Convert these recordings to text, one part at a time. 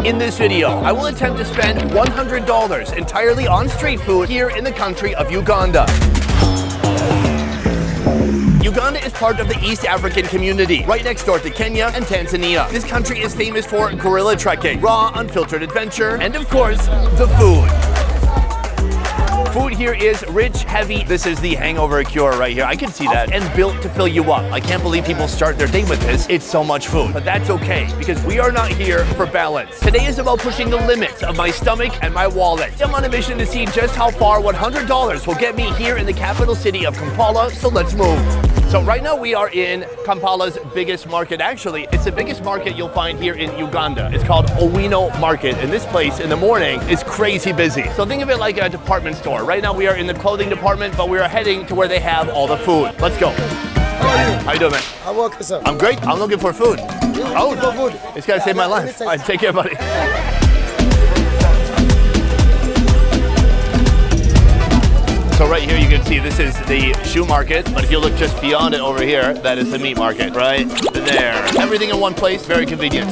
In this video, I will attempt to spend $100 entirely on street food here in the country of Uganda. Uganda is part of the East African community, right next door to Kenya and Tanzania. This country is famous for gorilla trekking, raw, unfiltered adventure, and of course, the food. Food here is rich, heavy. This is the hangover cure right here. I can see that. And built to fill you up. I can't believe people start their day with this. It's so much food. But that's okay, because we are not here for balance. Today is about pushing the limits of my stomach and my wallet. I'm on a mission to see just how far $100 will get me here in the capital city of Kampala, so let's move. So right now we are in Kampala's biggest market. Actually, it's the biggest market you'll find here in Uganda. It's called Owino Market, and this place in the morning is crazy busy. So think of it like a department store. Right now we are in the clothing department, but we are heading to where they have all the food. Let's go. How are you? How you doing, man? I'm okay, sir. I'm great. I'm looking for food. Oh, for food. It's gotta save my life. All right, take care, buddy. So right here you can see this is the shoe market, but if you look just beyond it over here, that is the meat market, right there. Everything in one place, very convenient.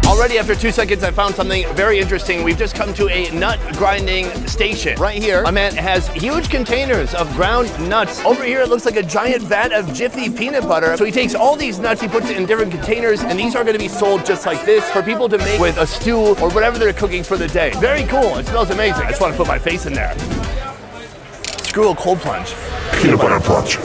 Already after 2 seconds, I found something very interesting. We've just come to a nut grinding station. Right here, a man has huge containers of ground nuts. Over here, it looks like a giant vat of Jiffy peanut butter. So he takes all these nuts, he puts it in different containers, and these are gonna be sold just like this for people to make with a stew or whatever they're cooking for the day. Very cool, it smells amazing. I just wanna put my face in there. Screw a cold plunge. Peanut butter plunge.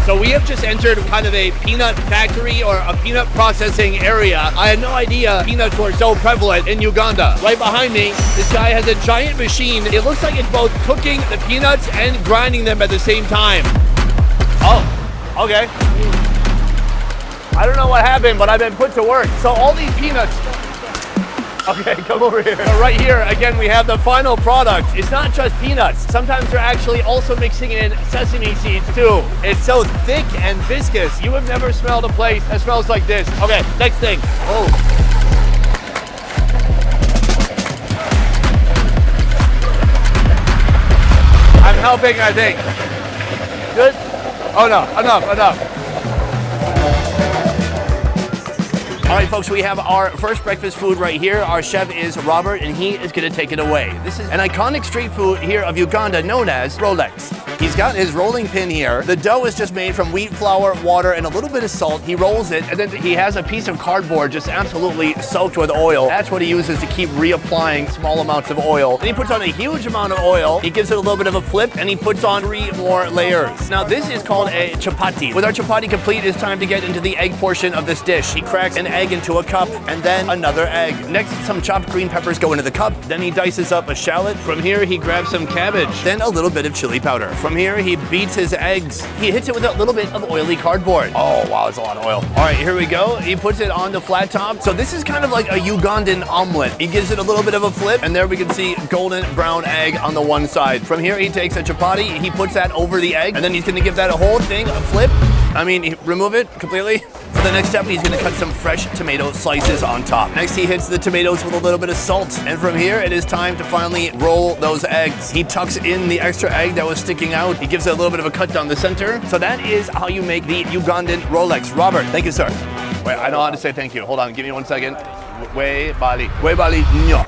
So we have just entered kind of a peanut factory or a peanut processing area. I had no idea peanuts were so prevalent in Uganda. Right behind me, this guy has a giant machine. It looks like it's both cooking the peanuts and grinding them at the same time. Oh, okay. I don't know what happened, but I've been put to work. So all these peanuts, okay, come over here. So right here, again, we have the final product. It's not just peanuts. Sometimes they're actually also mixing in sesame seeds too. It's so thick and viscous. You have never smelled a place that smells like this. Okay, next thing. Oh. I'm helping, I think. Good? Oh no, enough. All right, folks, we have our first breakfast food right here. Our chef is Robert, and he is gonna take it away. This is an iconic street food here of Uganda known as Rolex. He's got his rolling pin here. The dough is just made from wheat flour, water, and a little bit of salt. He rolls it, and then he has a piece of cardboard just absolutely soaked with oil. That's what he uses to keep reapplying small amounts of oil. And he puts on a huge amount of oil. He gives it a little bit of a flip, and he puts on 3 more layers. Now, this is called a chapati. With our chapati complete, it's time to get into the egg portion of this dish. He cracks an egg into a cup, and then another egg. Next, some chopped green peppers go into the cup. Then he dices up a shallot. From here, he grabs some cabbage. Then a little bit of chili powder. From here, he beats his eggs. He hits it with a little bit of oily cardboard. Oh, wow, it's a lot of oil. All right, here we go. He puts it on the flat top. So this is kind of like a Ugandan omelet. He gives it a little bit of a flip, and there we can see golden brown egg on the one side. From here, he takes a chapati. He puts that over the egg, and then he's gonna give that a whole thing a flip. Remove it completely. For the next step, he's gonna cut some fresh tomato slices on top. Next, he hits the tomatoes with a little bit of salt. And from here, it is time to finally roll those eggs. He tucks in the extra egg that was sticking out. He gives it a little bit of a cut down the center. So that is how you make the Ugandan Rolex. Robert, thank you, sir. Wait, I know how to say thank you. Hold on, give me 1 second. Way bali nyo.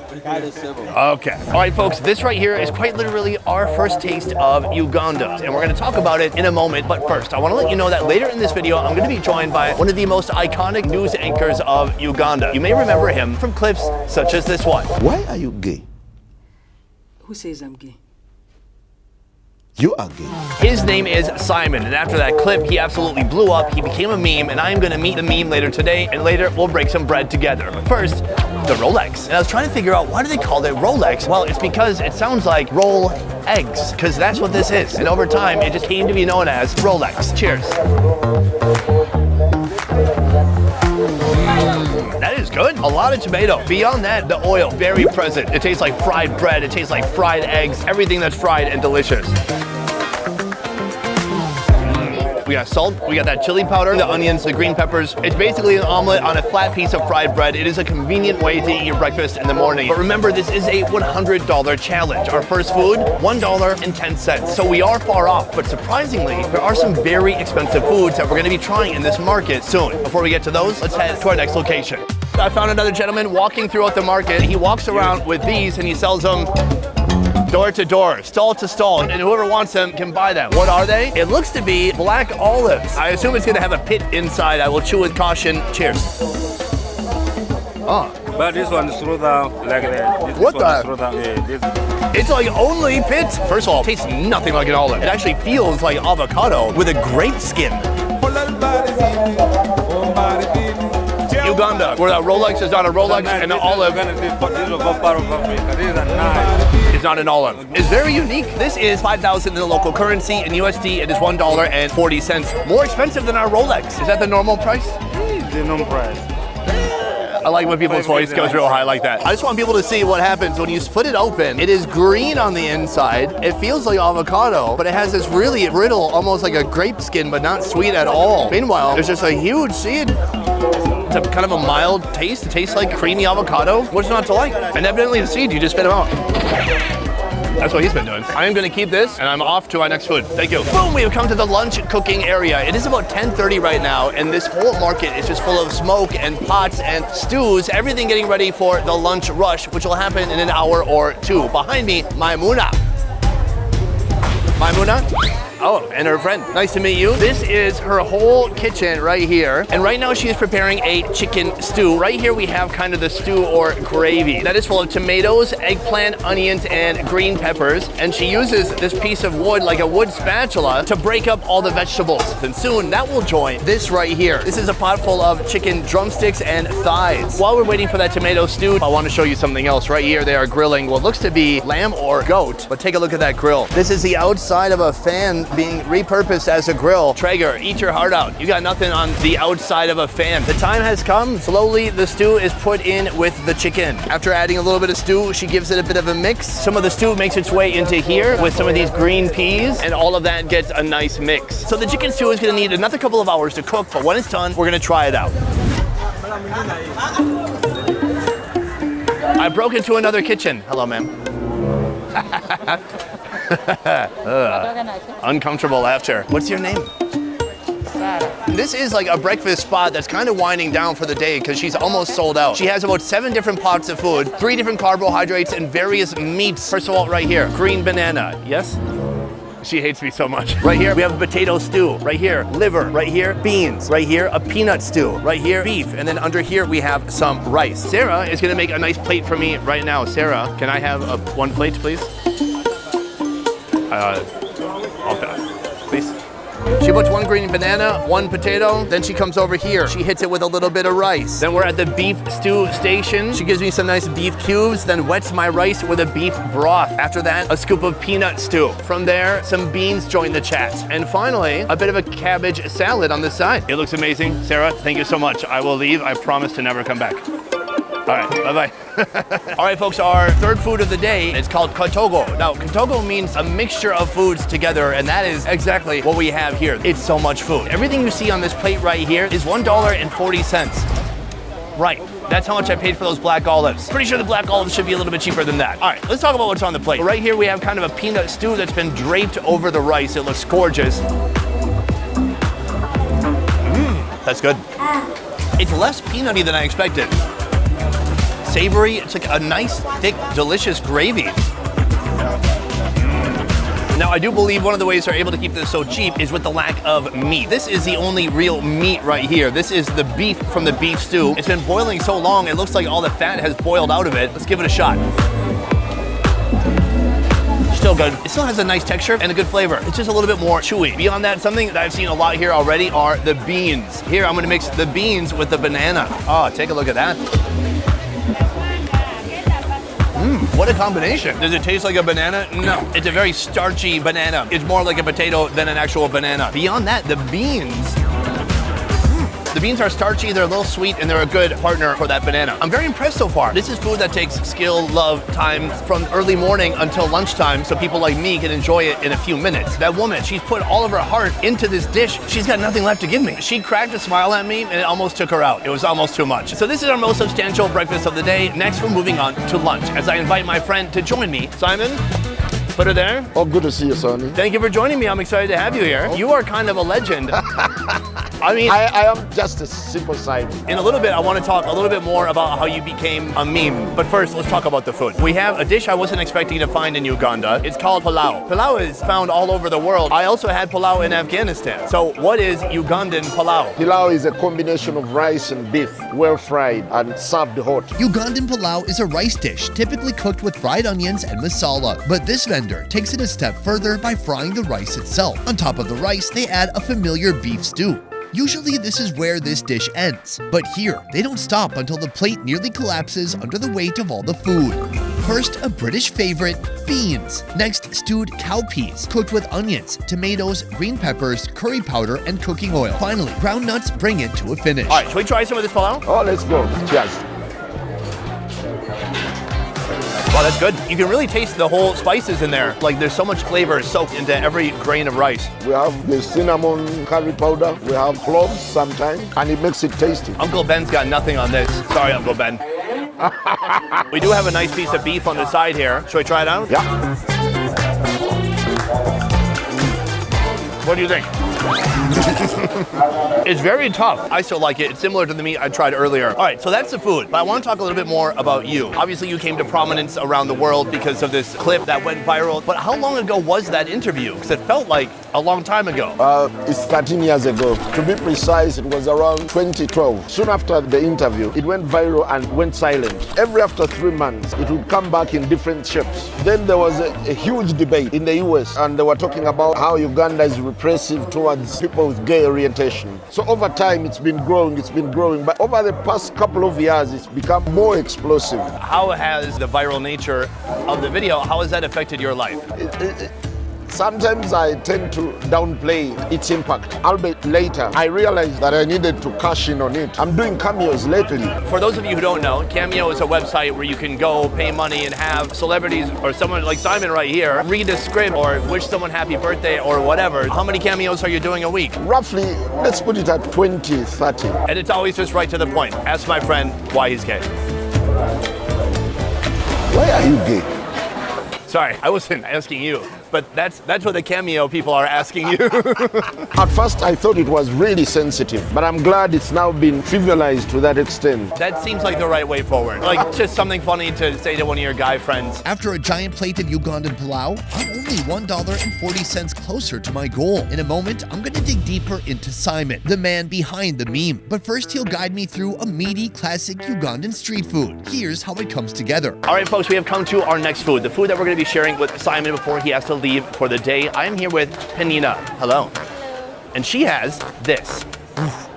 Okay. All right, folks, this right here is quite literally our first taste of Uganda, and we're going to talk about it in a moment. But first, I want to let you know that later in this video, I'm going to be joined by one of the most iconic news anchors of Uganda. You may remember him from clips such as this one. Why are you gay? Who says I'm gay? You are gay. His name is Simon, and after that clip, he absolutely blew up. He became a meme, and I am going to meet the meme later today, and later we'll break some bread together. But first, the Rolex. And I was trying to figure out, why do they call it Rolex? Well, it's because it sounds like roll eggs, because that's what this is. And over time, it just came to be known as Rolex. Cheers. That is good. A lot of tomato. Beyond that, the oil, very present. It tastes like fried bread. It tastes like fried eggs. Everything that's fried and delicious. We got salt, we got that chili powder, the onions, the green peppers. It's basically an omelet on a flat piece of fried bread. It is a convenient way to eat your breakfast in the morning. But remember, this is a $100 challenge. Our first food, $1.10. So we are far off, but surprisingly, there are some very expensive foods that we're gonna be trying in this market soon. Before we get to those, let's head to our next location. I found another gentleman walking throughout the market. He walks around with these and he sells them door to door, stall to stall, and whoever wants them can buy them. What are they? It looks to be black olives. I assume it's gonna have a pit inside. I will chew with caution. Cheers. Oh. But this one is through the like that. This What one the? is through the, yeah, It's like only pit. First of all, it tastes nothing like an olive. It actually feels like avocado with a grape skin. Uganda, where that Rolex is not a Rolex and the olive is not an olive. It's very unique. This is 5,000 in the local currency. In USD, it is $1.40. More expensive than our Rolex. Is that the normal price? It's the normal price. I like when people's voice goes real high like that. I just want people to see what happens when you split it open. It is green on the inside. It feels like avocado, but it has this really brittle, almost like a grape skin, but not sweet at all. Meanwhile, there's just a huge seed. It's a kind of a mild taste. It tastes like creamy avocado. What's not to like? And evidently the seeds, you just spit them out. That's what he's been doing. I am gonna keep this and I'm off to our next food. Thank you. Boom, we have come to the lunch cooking area. It is about 10:30 right now and this whole market is just full of smoke and pots and stews, everything getting ready for the lunch rush, which will happen in an hour or two. Behind me, Maimuna. Maimuna? Oh, and her friend. Nice to meet you. This is her whole kitchen right here. And right now she is preparing a chicken stew. Right here we have kind of the stew or gravy. That is full of tomatoes, eggplant, onions, and green peppers. And she uses this piece of wood, like a wood spatula, to break up all the vegetables. And soon that will join this right here. This is a pot full of chicken drumsticks and thighs. While we're waiting for that tomato stew, I want to show you something else. Right here they are grilling what looks to be lamb or goat. But take a look at that grill. This is the outside of a fan being repurposed as a grill. Traeger, eat your heart out. You got nothing on the outside of a fan. The time has come. Slowly, the stew is put in with the chicken. After adding a little bit of stew, she gives it a bit of a mix. Some of the stew makes its way into here with some of these green peas, and all of that gets a nice mix. So the chicken stew is gonna need another couple of hours to cook, but when it's done, we're gonna try it out. I broke into another kitchen. Hello, ma'am. Uncomfortable laughter. What's your name? Sarah. This is like a breakfast spot that's kind of winding down for the day because she's almost sold out. She has about 7 different pots of food, 3 different carbohydrates, and various meats. First of all, right here, green banana. Yes? She hates me so much. Right here, we have a potato stew. Right here, liver. Right here, beans. Right here, a peanut stew. Right here, beef. And then under here, we have some rice. Sarah is gonna make a nice plate for me right now. Sarah, can I have one plate, please? I'll pass, please. She puts 1 green banana, 1 potato, then she comes over here. She hits it with a little bit of rice. Then we're at the beef stew station. She gives me some nice beef cubes, then wets my rice with a beef broth. After that, a scoop of peanut stew. From there, some beans join the chat. And finally, a bit of a cabbage salad on the side. It looks amazing. Sarah, thank you so much. I will leave. I promise to never come back. All right, bye-bye. All right, folks, our third food of the day is called katogo. Now, katogo means a mixture of foods together, and that is exactly what we have here. It's so much food. Everything you see on this plate right here is $1.40. Right, that's how much I paid for those black olives. Pretty sure the black olives should be a little bit cheaper than that. All right, let's talk about what's on the plate. Right here, we have kind of a peanut stew that's been draped over the rice. It looks gorgeous. That's good. It's less peanutty than I expected. Savory, it's like a nice, thick, delicious gravy. Now, I do believe one of the ways they're able to keep this so cheap is with the lack of meat. This is the only real meat right here. This is the beef from the beef stew. It's been boiling so long, it looks like all the fat has boiled out of it. Let's give it a shot. Still good. It still has a nice texture and a good flavor. It's just a little bit more chewy. Beyond that, something that I've seen a lot here already are the beans. Here, I'm gonna mix the beans with the banana. Oh, take a look at that. What a combination. Does it taste like a banana? No. It's a very starchy banana. It's more like a potato than an actual banana. Beyond that, the beans The beans are starchy, they're a little sweet, and they're a good partner for that banana. I'm very impressed so far. This is food that takes skill, love, time from early morning until lunchtime so people like me can enjoy it in a few minutes. That woman, she's put all of her heart into this dish. She's got nothing left to give me. She cracked a smile at me and it almost took her out. It was almost too much. So this is our most substantial breakfast of the day. Next, we're moving on to lunch as I invite my friend to join me. Simon, put her there. Oh, good to see you, Sonny. Thank you for joining me. I'm excited to have you here. You are kind of a legend. I mean, I am just a simple Simon. in a little bit, I want to talk a little bit more about how you became a meme. But first, let's talk about the food. We have a dish I wasn't expecting to find in Uganda. It's called pilau. Pilau is found all over the world. I also had pilau in Afghanistan. So what is Ugandan pilau? Pilau is a combination of rice and beef, well fried and served hot. Ugandan pilau is a rice dish typically cooked with fried onions and masala, but this vendor takes it a step further by frying the rice itself. On top of the rice, they add a familiar beef stew. Usually this is where this dish ends, but here they don't stop until the plate nearly collapses under the weight of all the food. First, a British favorite, beans. Next, stewed cowpeas, cooked with onions, tomatoes, green peppers, curry powder, and cooking oil. Finally, ground nuts bring it to a finish. All right, should we try some of this pilau? Oh, let's go. Cheers. Wow, that's good. You can really taste the whole spices in there. Like there's so much flavor soaked into every grain of rice. We have the cinnamon curry powder. We have cloves sometimes, and it makes it tasty. Uncle Ben's got nothing on this. Sorry, Uncle Ben. We do have a nice piece of beef on the side here. Should we try it out? Yeah. What do you think? It's very tough. I still like it. It's similar to the meat I tried earlier. All right, so that's the food. But I want to talk a little bit more about you. Obviously, you came to prominence around the world because of this clip that went viral. But how long ago was that interview? Because it felt like a long time ago. It's 13 years ago. To be precise, it was around 2012. Soon after the interview, it went viral and went silent. Every after 3 months, it would come back in different shapes. Then there was a huge debate in the US, and they were talking about how Uganda is repressive towards people with gay orientation. So over time, it's been growing. But over the past couple of years, it's become more explosive. How has the viral nature of the video, how has that affected your life? Sometimes I tend to downplay its impact. Albeit later, I realized that I needed to cash in on it. I'm doing cameos lately. For those of you who don't know, Cameo is a website where you can go pay money and have celebrities or someone like Simon right here read a script or wish someone happy birthday or whatever. How many cameos are you doing a week? Roughly, let's put it at 20, 30. And it's always just right to the point. Ask my friend why he's gay. Why are you gay? Sorry, I wasn't asking you, but that's what the Cameo people are asking you. At first, I thought it was really sensitive, but I'm glad it's now been trivialized to that extent. That seems like the right way forward. Like just something funny to say to one of your guy friends. After a giant plate of Ugandan pilau, I'm only $1.40 closer to my goal. In a moment, I'm gonna dig deeper into Simon, the man behind the meme. But first, he'll guide me through a meaty, classic Ugandan street food. Here's how it comes together. All right, folks, we have come to our next food, the food that we're gonna be sharing with Simon before he has to leave for the day. I'm here with Penina. Hello. And she has this.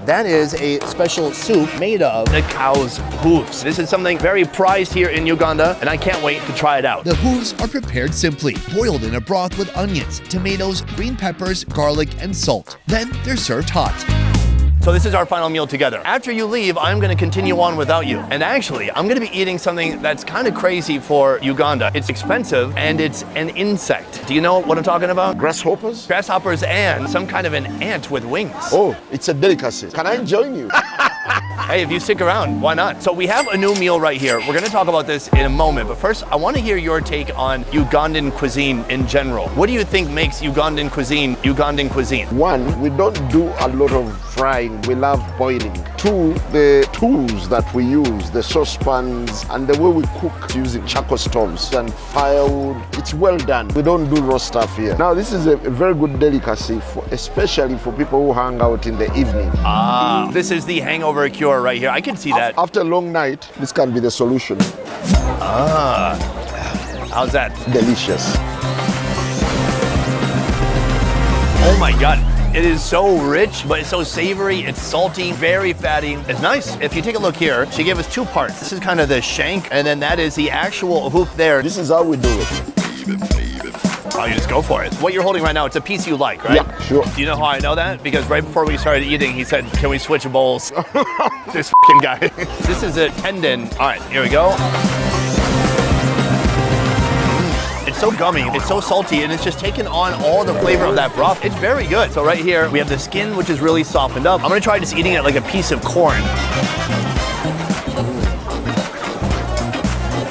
That is a special soup made of the cow's hooves. This is something very prized here in Uganda, and I can't wait to try it out. The hooves are prepared simply, boiled in a broth with onions, tomatoes, green peppers, garlic, and salt. Then they're served hot. So this is our final meal together. After you leave, I'm gonna continue on without you. And actually, I'm gonna be eating something that's kind of crazy for Uganda. It's expensive and it's an insect. Do you know what I'm talking about? Grasshoppers? Grasshoppers and some kind of an ant with wings. Oh, it's a delicacy. Can I join you? Hey, if you stick around, why not? So we have a new meal right here. We're gonna talk about this in a moment, but first I wanna hear your take on Ugandan cuisine in general. What do you think makes Ugandan cuisine Ugandan cuisine? One, we don't do a lot of frying. We love boiling. Two, the tools that we use, the saucepans, and the way we cook using charcoal stoves and firewood, it's well done. We don't do raw stuff here. Now, this is a very good delicacy, especially for people who hang out in the evening. This is the hangover cure right here. I can see that. After a long night, this can be the solution. How's that? Delicious. Oh my God. It is so rich, but it's so savory, it's salty, very fatty. It's nice. If you take a look here, she gave us two parts. This is kind of the shank, and then that is the actual hoof there. This is how we do it. Oh, you just go for it. What you're holding right now, it's a piece you like, right? Yeah, sure. Do you know how I know that? Because right before we started eating, he said, can we switch bowls? This f***ing guy. This is a tendon. All right, here we go. It's so gummy, it's so salty, and it's just taken on all the flavor of that broth. It's very good. So right here, we have the skin, which is really softened up. I'm gonna try just eating it like a piece of corn.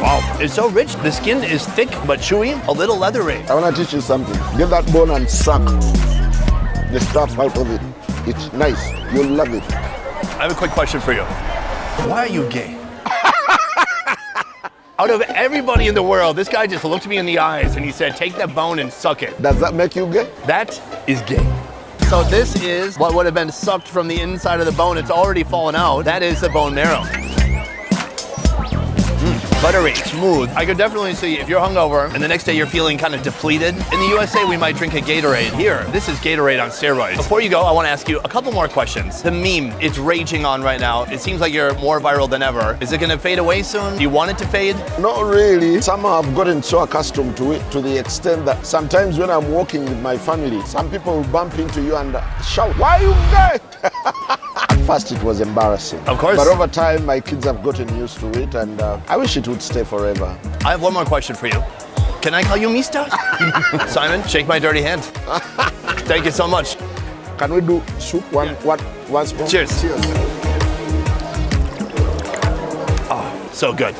Wow, it's so rich. The skin is thick but chewy, a little leathery. I want to teach you something. Get that bone and suck the stuff out of it. It's nice. You'll love it. I have a quick question for you. Why are you gay? Out of everybody in the world, this guy just looked me in the eyes and he said, take that bone and suck it. Does that make you gay? That is gay. So this is what would have been sucked from the inside of the bone. It's already fallen out. That is the bone marrow. Buttery, smooth. I could definitely see if you're hungover and the next day you're feeling kind of depleted. In the USA, we might drink a Gatorade. Here, this is Gatorade on steroids. Before you go, I want to ask you a couple more questions. The meme, it's raging on right now. It seems like you're more viral than ever. Is it going to fade away soon? Do you want it to fade? Not really. Somehow I've gotten so accustomed to it to the extent that sometimes when I'm walking with my family, some people will bump into you and shout, why are you gay? At first it was embarrassing. Of course. But over time, my kids have gotten used to it, and I wish it would stay forever. I have one more question for you. Can I call you Mista? Simon, shake my dirty hand. Thank you so much. Can we do soup? One spoon? Cheers. Cheers. So good.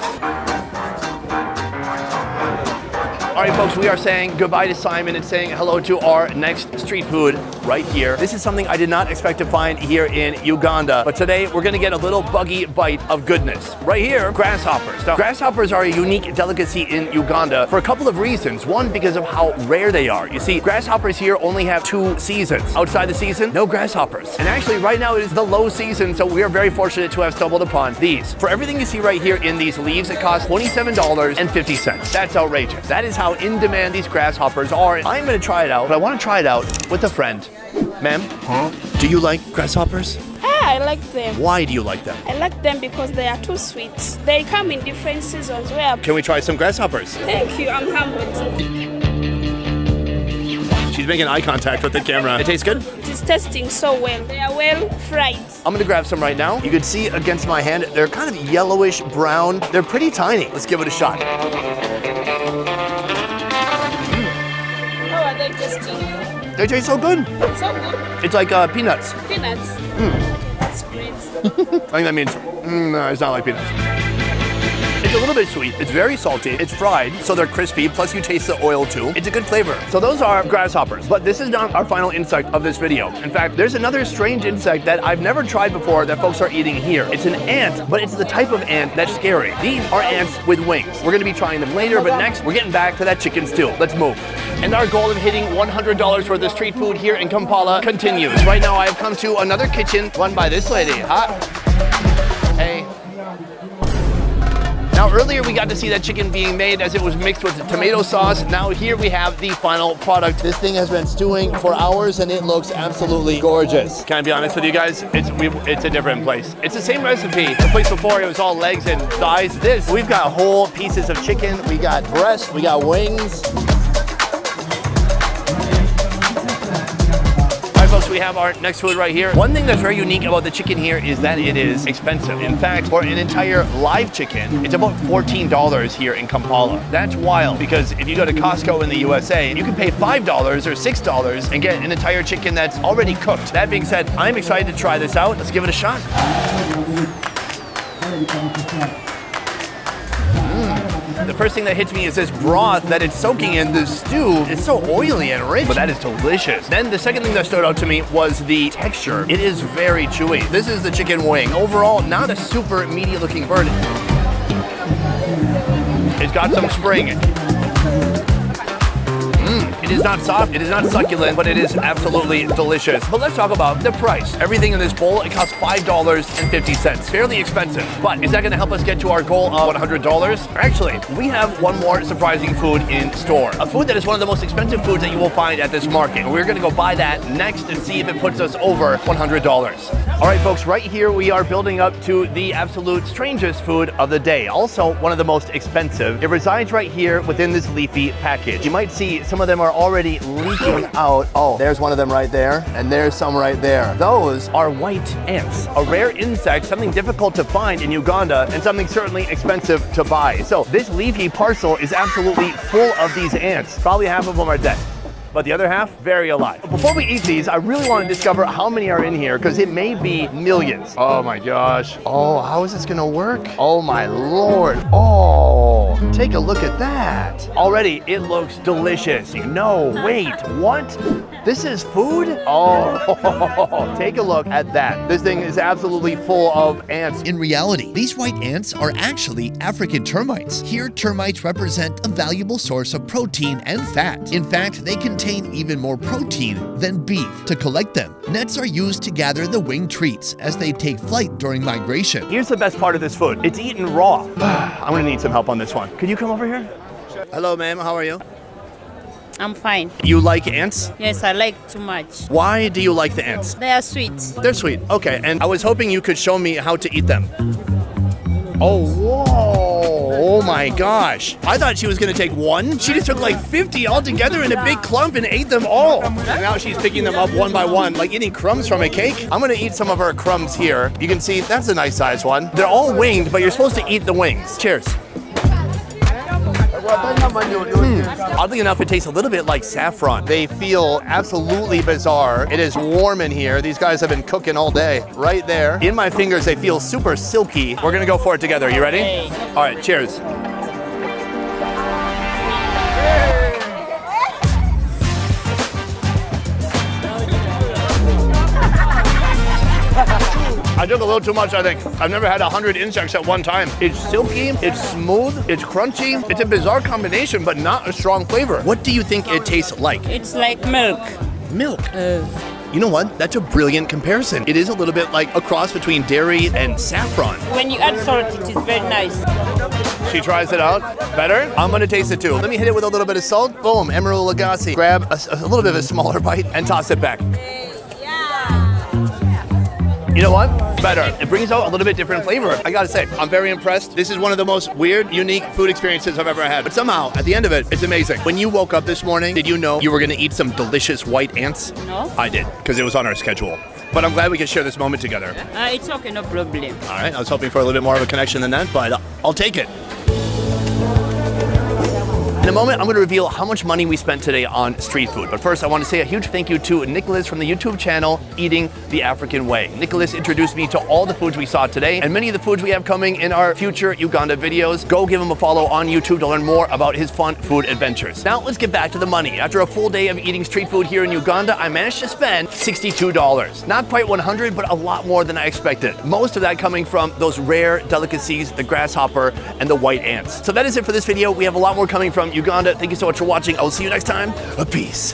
All right, folks, we are saying goodbye to Simon and saying hello to our next street food right here. This is something I did not expect to find here in Uganda, but today we're gonna get a little buggy bite of goodness. Right here, grasshoppers. Now, grasshoppers are a unique delicacy in Uganda for a couple of reasons. One, because of how rare they are. You see, grasshoppers here only have 2 seasons. Outside the season, no grasshoppers. And actually, right now it is the low season, so we are very fortunate to have stumbled upon these. For everything you see right here in these leaves, it costs $27.50. That's outrageous. That is how in demand these grasshoppers are. I'm gonna try it out, but I wanna try it out with a friend. Ma'am, do you like grasshoppers? I like them. Why do you like them? I like them because they are too sweet. They come in different seasons. Can we try some grasshoppers? Thank you, I'm humbled. She's making eye contact with the camera. It tastes good? It is tasting so well. They are well fried. I'm gonna grab some right now. You can see against my hand, they're kind of yellowish brown. They're pretty tiny. Let's give it a shot. How are they tasting? They taste so good. So good. It's like peanuts. Peanuts. Okay, that's great. I think that means, no, it's not like peanuts. It's a little bit sweet. It's very salty. It's fried, so they're crispy. Plus you taste the oil too. It's a good flavor. So those are grasshoppers. But this is not our final insect of this video. In fact, there's another strange insect that I've never tried before that folks are eating here. It's an ant, but it's the type of ant that's scary. These are ants with wings. We're gonna be trying them later, but next we're getting back to that chicken stew. Let's move. And our goal of hitting $100 worth of street food here in Kampala continues. Right now I have come to another kitchen run by this lady. Hi. Hey. Now earlier we got to see that chicken being made as it was mixed with tomato sauce. Now here we have the final product. This thing has been stewing for hours and it looks absolutely gorgeous. Can I be honest with you guys? It's a different place. It's the same recipe. The place before it was all legs and thighs. This, we've got whole pieces of chicken. We got breast, we got wings. Folks, we have our next food right here. One thing that's very unique about the chicken here is that it is expensive. In fact, for an entire live chicken, it's about $14 here in Kampala. That's wild because if you go to Costco in the USA, you can pay $5 or $6 and get an entire chicken that's already cooked. That being said, I'm excited to try this out. Let's give it a shot. The first thing that hits me is this broth that it's soaking in the stew. It's so oily and rich, but that is delicious. Then the second thing that stood out to me was the texture. It is very chewy. This is the chicken wing. Overall, not a super meaty looking bird. It's got some spring. It is not soft, it is not succulent, but it is absolutely delicious. But let's talk about the price. Everything in this bowl, it costs $5.50. Fairly expensive, but is that gonna help us get to our goal of $100? Actually, we have one more surprising food in store. A food that is one of the most expensive foods that you will find at this market. We're gonna go buy that next and see if it puts us over $100. All right, folks, right here we are building up to the absolute strangest food of the day. Also, one of the most expensive. It resides right here within this leafy package. You might see some of them are already leaking out. Oh, there's one of them right there, and there's some right there. Those are white ants, a rare insect, something difficult to find in Uganda, and something certainly expensive to buy. So this leafy parcel is absolutely full of these ants. Probably half of them are dead, but the other half, very alive. Before we eat these, I really want to discover how many are in here, because it may be millions. Oh my gosh. Oh, how is this gonna work? Oh my Lord. Oh, take a look at that. Already, it looks delicious. No, wait, what? This is food? Oh, take a look at that. This thing is absolutely full of ants. In reality, these white ants are actually African termites. Here, termites represent a valuable source of protein and fat. In fact, they contain even more protein than beef. To collect them, nets are used to gather the winged treats as they take flight during migration. Here's the best part of this food. It's eaten raw. I'm gonna need some help on this one. Could you come over here? Hello, ma'am, how are you? I'm fine. You like ants? Yes, I like too much. Why do you like the ants? They are sweet. They're sweet. Okay, and I was hoping you could show me how to eat them. Oh, whoa. Oh my gosh. I thought she was gonna take one. She just took like 50 all together in a big clump and ate them all. And now she's picking them up one by one, like eating crumbs from a cake. I'm gonna eat some of her crumbs here. You can see that's a nice sized one. They're all winged, but you're supposed to eat the wings. Cheers. Oddly enough, it tastes a little bit like saffron. They feel absolutely bizarre. It is warm in here. These guys have been cooking all day. Right there. In my fingers, they feel super silky. We're gonna go for it together. You ready? All right, cheers. I took a little too much, I think. I've never had 100 insects at one time. It's silky, it's smooth, it's crunchy. It's a bizarre combination, but not a strong flavor. What do you think it tastes like? It's like milk. Milk. You know what? That's a brilliant comparison. It is a little bit like a cross between dairy and saffron. When you add salt, it is very nice. She tries it out. Better? I'm gonna taste it too. Let me hit it with a little bit of salt. Boom, Emerald Lagasse. Grab a little bit of a smaller bite and toss it back. You know what? Better. It brings out a little bit different flavor. I gotta say, I'm very impressed. This is one of the most weird, unique food experiences I've ever had. But somehow, at the end of it, it's amazing. When you woke up this morning, did you know you were gonna eat some delicious white ants? No. I did, because it was on our schedule. But I'm glad we could share this moment together. It's okay, no problem. All right, I was hoping for a little bit more of a connection than that, but I'll take it. In a moment, I'm going to reveal how much money we spent today on street food. But first, I want to say a huge thank you to Nicholas from the YouTube channel, Eating the African Way. Nicholas introduced me to all the foods we saw today and many of the foods we have coming in our future Uganda videos. Go give him a follow on YouTube to learn more about his fun food adventures. Now, let's get back to the money. After a full day of eating street food here in Uganda, I managed to spend $62. Not quite 100, but a lot more than I expected. Most of that coming from those rare delicacies, the grasshopper and the white ants. So that is it for this video. We have a lot more coming from Uganda. Thank you so much for watching. I will see you next time. Peace.